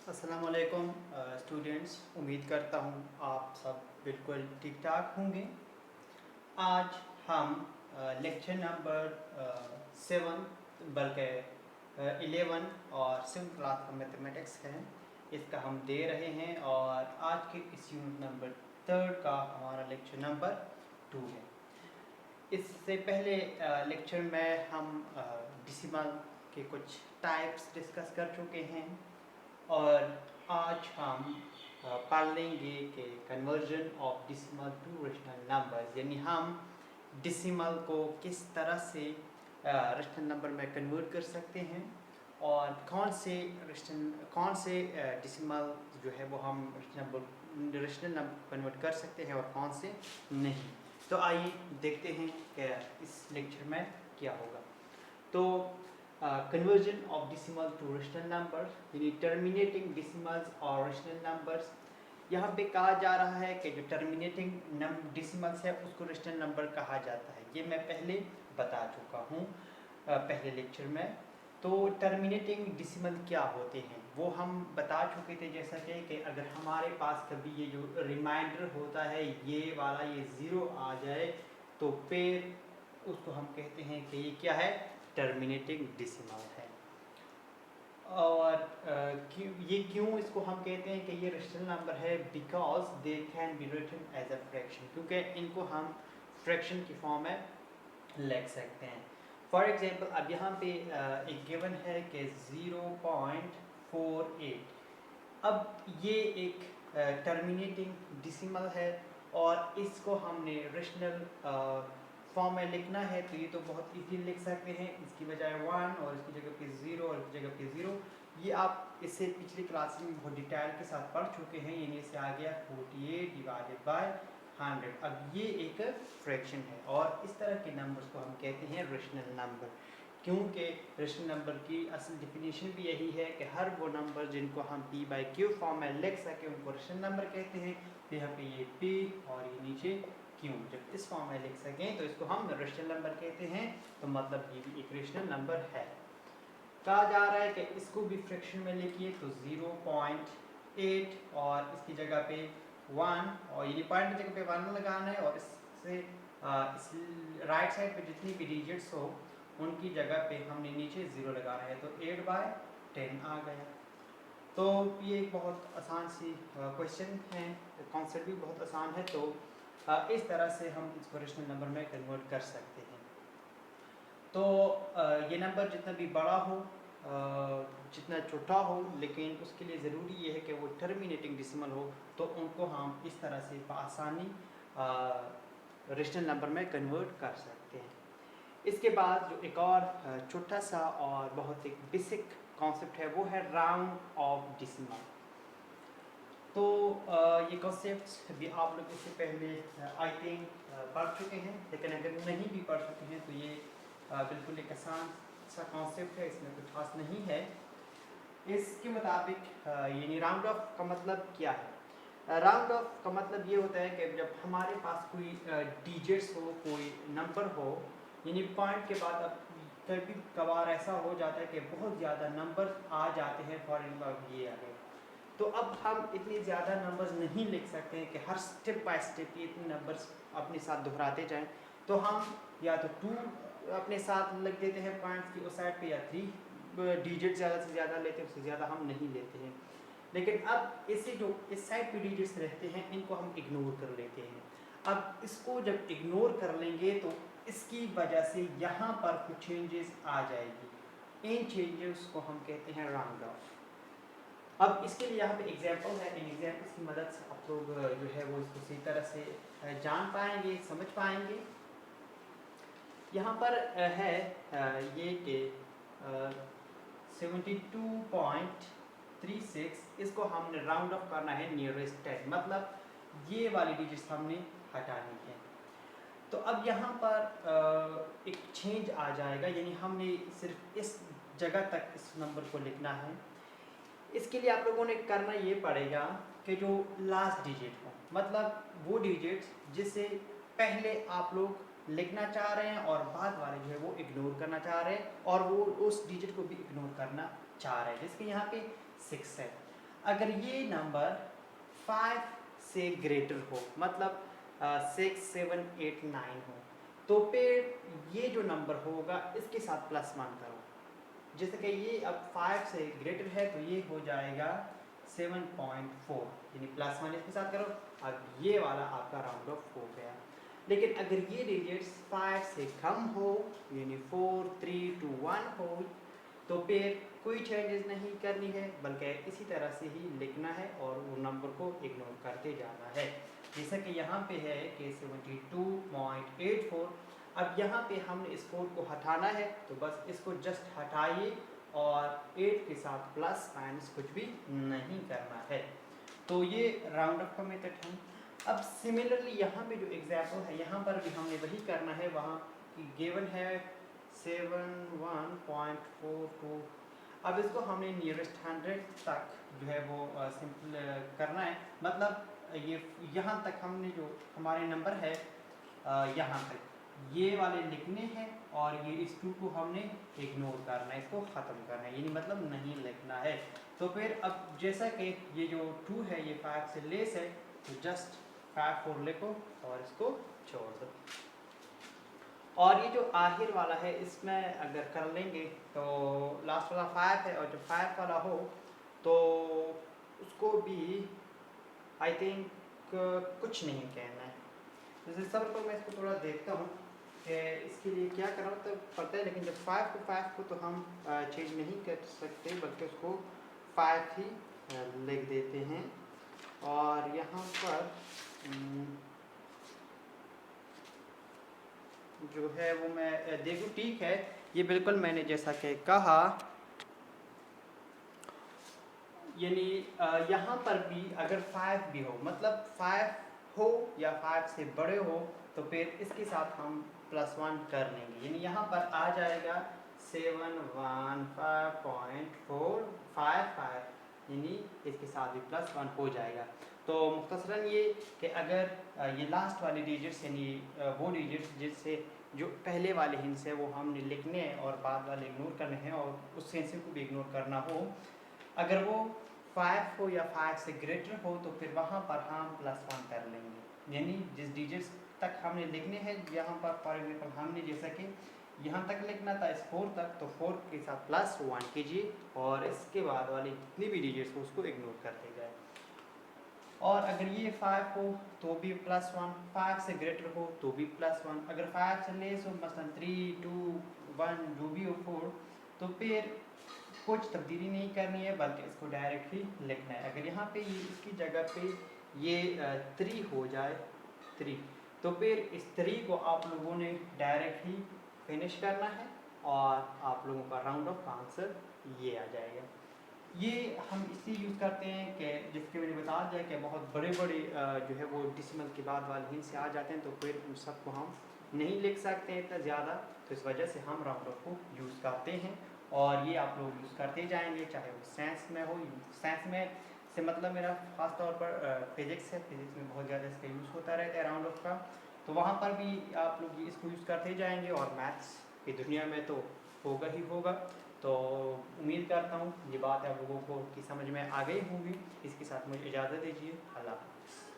अस्सलाम वालेकुम स्टूडेंट्स। उम्मीद करता हूँ आप सब बिल्कुल ठीक ठाक होंगे। आज हम लेक्चर नंबर 7 बल्कि 11 और 7 क्लास का मैथमेटिक्स है, इसका हम दे रहे हैं और आज के इस यूनिट नंबर 3 का हमारा लेक्चर नंबर 2 है। इससे पहले लेक्चर में हम डेसिमल के कुछ टाइप्स डिस्कस कर चुके हैं और आज हम पढ़ लेंगे कि conversion of decimal to rational numbers, यानी हम डेसिमल को किस तरह से रेशनल नंबर में कन्वर्ट कर सकते हैं और कौन से डेसिमल जो है वो हम रेशनल नंबर कन्वर्ट कर सकते हैं और कौन से नहीं। तो आइए देखते हैं कि इस लेक्चर में क्या होगा। तो conversion of decimal to rational numbers, यानी terminating decimals और rational numbers। यहाँ पे कहा जा रहा है कि जो terminating decimals है उसको rational number कहा जाता है। ये मैं पहले बता चुका हूँ पहले लेक्चर में। तो terminating decimal क्या होते हैं वो हम बता चुके थे, जैसा कि अगर हमारे पास कभी ये जो रिमाइंडर होता है ये वाला ये ज़ीरो आ जाए तो फिर उसको हम कहते हैं कि ये क्या है, टर्मिनेटिंग डेसिमल है। और ये क्यों इसको हम कहते हैं कि ये रेशनल नंबर है, because they can be written as a fraction, क्योंकि इनको हम फ्रैक्शन की फॉर्म में लिख सकते हैं। फॉर एग्जांपल अब यहाँ पे एक गिवन है कि 0.48। अब ये एक टर्मिनेटिंग डेसिमल है और इसको हमने रेशनल फॉर्म में लिखना है तो ये तो बहुत इजी लिख सकते हैं, इसकी बजाय 1 और इसकी जगह पे 0 और इसकी जगह पे 0। ये आप इससे पिछली क्लास में बहुत डिटेल के साथ पढ़ चुके हैं, यानी इससे आ गया 48 डिवाइडेड बाय 100। अब ये एक फ्रैक्शन है और इस तरह के नंबर्स को हम कहते हैं रेशनल नंबर, क्योंकि रेशनल नंबर की असल डिफिनीशन भी यही है कि हर वो नंबर जिनको हम p/q फॉर्म में लिख सके उनको रेशनल नंबर कहते हैं। यहाँ पे ये p और ये नीचे q जब इस फॉर्म में लिख सकें तो इसको हम रेशनल नंबर कहते हैं। तो मतलब ये भी एक रेशनल नंबर है। कहा जा रहा है कि इसको भी फ्रैक्शन में लिखिए तो 0.8 और इसकी जगह पे 1 और यानी पॉइंट की जगह पे 1 लगाना है और इससे इस राइट साइड पे जितनी भी डिजिट्स हो उनकी जगह पे हमने नीचे 0 लगाना है। तो 8/10 आ गया। तो ये एक बहुत आसान सी क्वेश्चन है, कॉन्सेप्ट भी बहुत आसान है। तो इस तरह से हम इसको रेशनल नंबर में कन्वर्ट कर सकते हैं। तो ये नंबर जितना भी बड़ा हो जितना छोटा हो, लेकिन उसके लिए ज़रूरी ये है कि वो टर्मिनेटिंग डेसिमल हो, तो उनको हम इस तरह से आसानी रेशनल नंबर में कन्वर्ट कर सकते हैं। इसके बाद जो एक और छोटा सा और बहुत एक बेसिक कॉन्सेप्ट है वो है राउंड ऑफ डेसिमल। तो ये कॉन्सेप्ट्स भी आप लोग इससे पहले आई थिंक पढ़ चुके हैं, लेकिन अगर नहीं भी पढ़ चुके हैं तो ये बिल्कुल एक आसान सा कॉन्सेप्ट है, इसमें कुछ खास नहीं है। इसके मुताबिक यानी राउंड ऑफ का मतलब क्या है। राउंड ऑफ का मतलब ये होता है कि जब हमारे पास कोई डिजिट्स हो, कोई नंबर हो, यानी पॉइंट के बाद अब कभी कभार ऐसा हो जाता है कि बहुत ज़्यादा नंबर आ जाते हैं। फॉर एग्जाम्पल ये आ गए, तो अब हम इतने ज़्यादा नंबर्स नहीं लिख सकते हैं कि हर स्टेप बाय स्टेप ये इतने नंबर्स अपने साथ दोहराते जाएं। तो हम या तो 2 अपने साथ लिख देते हैं पॉइंट्स की उस साइड पे, या 3 डिजिट ज़्यादा से ज़्यादा लेते हैं, उससे ज़्यादा हम नहीं लेते हैं। लेकिन अब इससे जो इस साइड पे डिजिट्स रहते हैं इनको हम इग्नोर कर लेते हैं। अब इसको जब इग्नोर कर लेंगे तो इसकी वजह से यहाँ पर कुछ चेंजेस आ जाएगी। इन चेंजेस को हम कहते हैं राउंड ऑफ। अब इसके लिए यहाँ पे एग्जाम्पल है, इन एग्जाम्पल्स की मदद से आप लोग जो है वो इसको सही तरह से जान पाएंगे, समझ पाएंगे। यहाँ पर है ये कि 72.36, इसको हमने राउंड ऑफ करना है नियरेस्ट 10, मतलब ये वाली डिजिट्स हमने हटानी है। तो अब यहाँ पर एक चेंज आ जाएगा, यानी हमने सिर्फ इस जगह तक इस नंबर को लिखना है। इसके लिए आप लोगों ने करना ये पड़ेगा कि जो लास्ट डिजिट हो, मतलब वो डिजिट्स जिसे पहले आप लोग लिखना चाह रहे हैं और बाद वाले जो है वो इग्नोर करना चाह रहे हैं और वो उस डिजिट को भी इग्नोर करना चाह रहे हैं, जिसके यहाँ पे 6 है। अगर ये नंबर 5 से ग्रेटर हो, मतलब 6, 7, 8, 9 हो, तो फिर ये जो नंबर होगा इसके साथ +1 करो। जैसे कि ये अब 5 से ग्रेटर है तो ये हो जाएगा 7.4, यानी +1 इसके साथ करो। अब ये वाला आपका राउंड ऑफ हो गया। लेकिन अगर ये डिजिट्स 5 से कम हो, यानी 4, 3, 2, 1 हो, तो फिर कोई चेंजेस नहीं करनी है, बल्कि इसी तरह से ही लिखना है और वो नंबर को इग्नोर करते जाना है। जैसा कि यहाँ पे है कि 72.84, अब यहाँ पे हमने इस 4 को हटाना है, तो बस इसको जस्ट हटाइए और 8 के साथ प्लस माइनस कुछ भी नहीं करना है। तो ये राउंड ऑफ का मेथड है। अब सिमिलरली यहाँ पे जो एग्जाम्पल है, यहाँ पर भी हमने वही करना है। वहाँ की गिवन है 71.42। अब इसको हमने नियरेस्ट 100 तक जो है वो सिंपल करना है। मतलब ये यहाँ तक हमने जो हमारे नंबर है यहाँ तक ये वाले लिखने हैं और ये इस 2 को हमने इग्नोर करना है, इसको ख़त्म करना है, यानी मतलब नहीं लिखना है। तो फिर अब जैसा कि ये जो 2 है ये 5 से लेस है, तो जस्ट 5, 4 लिखो और इसको छोड़ दो। और ये जो आखिर वाला है इसमें अगर कर लेंगे तो लास्ट वाला 5 है, और जो 5 वाला हो तो उसको भी आई थिंक कुछ नहीं कहना है। जैसे सबर पर मैं इसको थोड़ा देखता हूँ कि इसके लिए क्या करना तो पड़ता है। लेकिन जब 5 को तो हम चेंज नहीं कर सकते, बल्कि उसको 5 ही लिख देते हैं। और यहाँ पर जो है वो मैं देखूँ, ठीक है, ये बिल्कुल मैंने जैसा कि कहा, यानी यहाँ पर भी अगर 5 भी हो, मतलब 5 हो या 5 से बड़े हो, तो फिर इसके साथ हम +1 कर लेंगे। यानी यहाँ पर आ जाएगा 715.455, यानी इसके साथ भी +1 हो जाएगा। तो मुख्तसरन ये कि अगर ये लास्ट वाले डिजिट्स, यानी वो डिजिट्स जिससे जो पहले वाले हिंस है वो हमने लिखने हैं और बाद वाले इग्नोर करने हैं, और उस हिंस को भी इग्नोर करना हो, अगर वो 5 हो या 5 से ग्रेटर हो, तो फिर वहाँ पर हम +1 कर लेंगे। यानी जिस डिजिट्स तक हमने लिखने हैं, यहाँ पर फॉर एग्जाम्पल हमने जैसा कि यहाँ तक लिखना था इस 4 तक, तो 4 के साथ +1 कीजिए और इसके बाद वाली जितनी भी डिजिट्स हो उसको इग्नोर करते जाए। और अगर ये 5 हो तो भी +1, 5 से ग्रेटर हो तो भी +1, अगर 5 से लेस हो, मसलन 3, 2, 1 जो भी हो 4, तो फिर कुछ तब्दीली नहीं करनी है, बल्कि इसको डायरेक्ट ही लिखना है। अगर यहाँ पे ये इसकी जगह पे ये 3 हो जाए, 3, तो फिर इस 3 को आप लोगों ने डायरेक्ट ही फिनिश करना है और आप लोगों का राउंड ऑफ का आंसर ये आ जाएगा। ये हम इसलिए यूज़ करते हैं कि जिसके मैंने बता दिया कि बहुत बड़े बड़े जो है वो डिसिमल के बाद वाले हिंस से आ जाते हैं, तो फिर उन सबको हम नहीं लिख सकते हैं इतना ज़्यादा, तो इस वजह से हम राउंड ऑफ को यूज़ करते हैं। और ये आप लोग यूज़ करते जाएंगे, चाहे वो साइंस में हो। साइंस में से मतलब मेरा ख़ास तौर पर फिज़िक्स है, फिज़िक्स में बहुत ज़्यादा इसका यूज़ होता रहता है राउंड ऑफ का, तो वहाँ पर भी आप लोग इसको यूज़ करते जाएंगे। और मैथ्स की दुनिया में तो होगा ही होगा। तो उम्मीद करता हूँ ये बात आप लोगों को की समझ में आ गई होगी। इसके साथ मुझे इजाज़त दीजिए। अल्लाह हाफ़िज़।